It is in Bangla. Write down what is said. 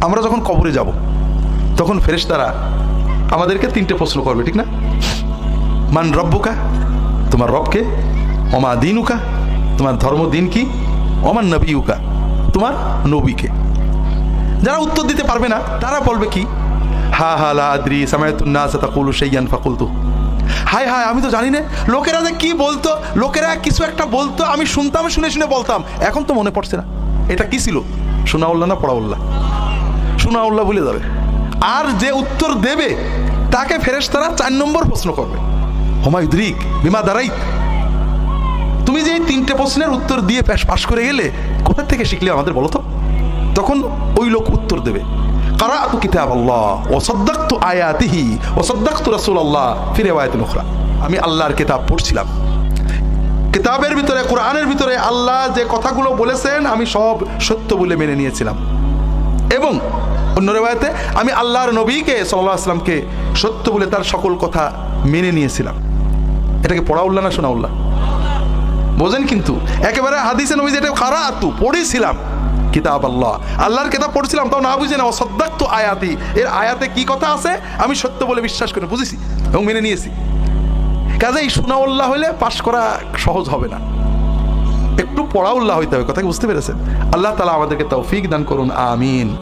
আমরা যখন কবরে যাব তখন ফেরেশতারা আমাদেরকে তিনটে প্রশ্ন করবে, ঠিক না? মান রব্বুকা, তোমার রবকে, ওমা দিনুকা, তোমার ধর্ম দিন কি, ওমান নবিউকা, তোমার নবীকে। যারা উত্তর দিতে পারবে না তারা বলবে কি, হা হা লা আদ্রি সামায়াতুন নাস তাকুলু শাইয়ান ফাকুলতু, হায় হায় আমি তো জানি না লোকেরা যে কি বলতো, লোকেরা কিছু একটা বলতো, আমি শুনতাম, শুনে শুনে বলতাম, এখন তো মনে পড়ছে না এটা কি ছিল, শোনাউল্লাহ না পড়াউল্লাহ? শোনাউল্লাহ বলে যাবে। আর যে উত্তর দেবে তাকে ফেরেশতারা 4 নম্বর প্রশ্ন করবে, হুমায়ুদ্রিক বিমা দারাইত, তুমি যে এই 3টে প্রশ্নের উত্তর দিয়ে পাশ করে গেলে কোথা থেকে শিখলে আমাদের বলো তো? তখন ওই লোক উত্তর দেবে, কারাতু কিতাবাল্লাহ ওয়া সাদ্দাকতু আয়াতিহি ওয়া সাদ্দাকতু রাসূলুল্লাহ ফি রিওয়ায়াতিন উখরা, আমি আল্লাহর কিতাব পড়ছিলাম, কিতাবের ভিতরে, কোরআনের ভিতরে আল্লাহ যে কথাগুলো বলেছেন আমি সব সত্য বলে মেনে নিয়েছিলাম, এবং অন্য রিওয়ায়াতে আমি আল্লাহর নবীকে সাল্লাল্লাহু আলাইহি ওয়াসাল্লামকে সত্য বলে তার সকল কথা মেনে নিয়েছিলাম। এটাকে পড়াউল্লাহ না শোনাউল্লাহ? বোঝেন কিন্তু একেবারে হাদিসে নবী যেটা কারাতু পড়েছিলাম কিতাব আল্লাহ, আল্লাহর কিতাব পড়ছিলাম, তাও না বুঝে না, সাদ্দাকতু আয়াতি, এর আয়াতে কি কথা আছে আমি সত্য বলে বিশ্বাস করে বুঝেছি এবং মেনে নিয়েছি। কাজেই শোনাউল্লাহ হইলে পাশ করা সহজ হবে না, একটু পড়াউল্লাহ হইতে হবে। কথা কি বুঝতে পেরেছেন? আল্লাহ তাআলা আমাদেরকে তৌফিক দান করুন, আমিন।